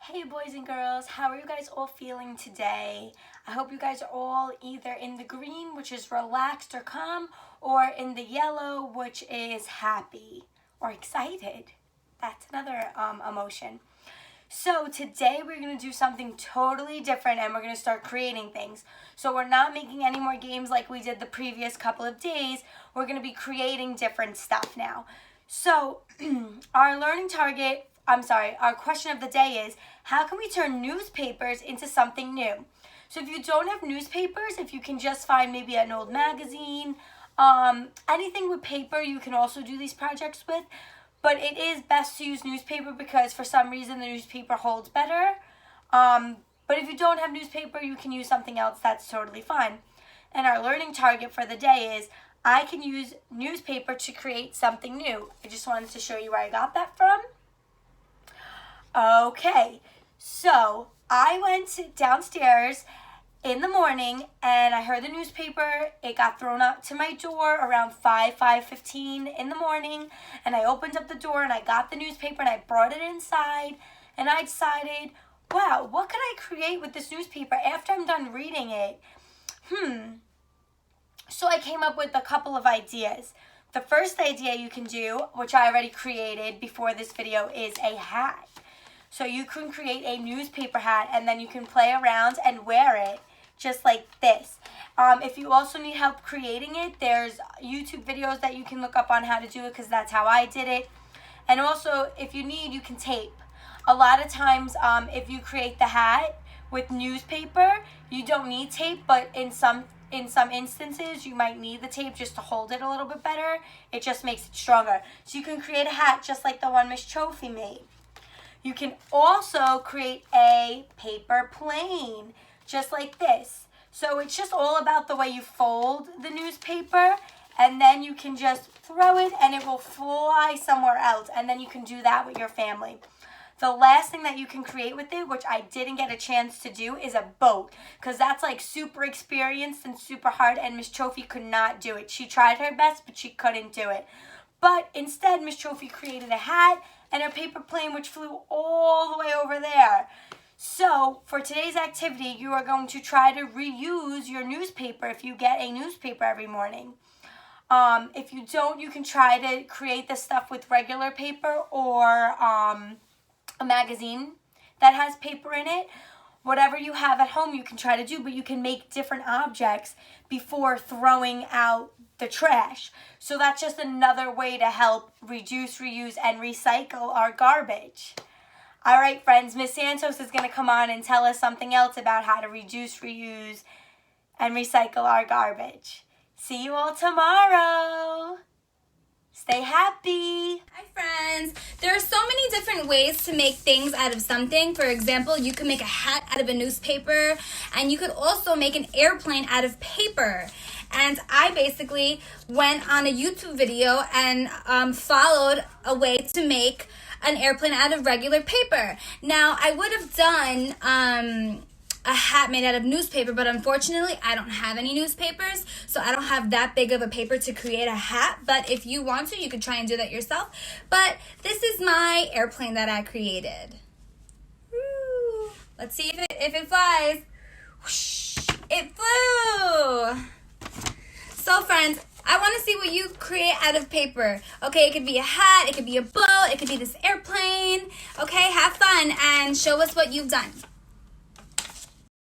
Hey boys and girls, how are you guys all feeling today? I hope you guys are all either in the green, which is relaxed or calm, or in the yellow, which is happy or excited. That's another emotion. So today we're going to do something totally different and we're going to start creating things. So we're not making any more games like we did the previous couple of days. We're going to be creating different stuff now. So our question of the day is, how can we turn newspapers into something new? So if you don't have newspapers, if you can just find maybe an old magazine, anything with paper, you can also do these projects with. But it is best to use newspaper because for some reason the newspaper holds better. But if you don't have newspaper, you can use something else. That's totally fine. And our learning target for the day is, I can use newspaper to create something new. I just wanted to show you where I got that from. Okay, so I went downstairs in the morning and I heard the newspaper. It got thrown up to my door around 5:15 in the morning, and I opened up the door and I got the newspaper and I brought it inside, and I decided, wow, what can I create with this newspaper after I'm done reading it? So I came up with a couple of ideas. The first idea you can do, which I already created before this video, is a hat. So you can create a newspaper hat and then you can play around and wear it just like this. If you also need help creating it, there's YouTube videos that you can look up on how to do it because that's how I did it. And also, if you need, you can tape. A lot of times, if you create the hat with newspaper, you don't need tape, but in some instances, you might need the tape just to hold it a little bit better. It just makes it stronger. So you can create a hat just like the one Miss Trophy made. You can also create a paper plane, just like this. So it's just all about the way you fold the newspaper, and then you can just throw it and it will fly somewhere else, and then you can do that with your family. The last thing that you can create with it, which I didn't get a chance to do, is a boat, because that's like super experienced and super hard, and Miss Trophy could not do it. She tried her best, but she couldn't do it. But instead, Miss Trophy created a hat and a paper plane which flew all the way over there. So for today's activity, you are going to try to reuse your newspaper if you get a newspaper every morning. If you don't, you can try to create this stuff with regular paper or a magazine that has paper in it. Whatever you have at home, you can try to do, but you can make different objects before throwing out the trash. So that's just another way to help reduce, reuse, and recycle our garbage. All right, friends, Miss Santos is going to come on and tell us something else about how to reduce, reuse, and recycle our garbage. See you all tomorrow. Stay happy. Hi friends. There are so many different ways to make things out of something. For example, you can make a hat out of a newspaper, and you could also make an airplane out of paper. And I basically went on a YouTube video and followed a way to make an airplane out of regular paper. Now, I would have done a hat made out of newspaper, but unfortunately I don't have any newspapers, so I don't have that big of a paper to create a hat. But if you want to, you could try and do that yourself. But this is my airplane that I created. Woo. Let's see if it flies. Whoosh. It flew. So friends, I want to see what you create out of paper. Okay, it could be a hat, it could be a boat, it could be this airplane. Okay, have fun and show us what you've done.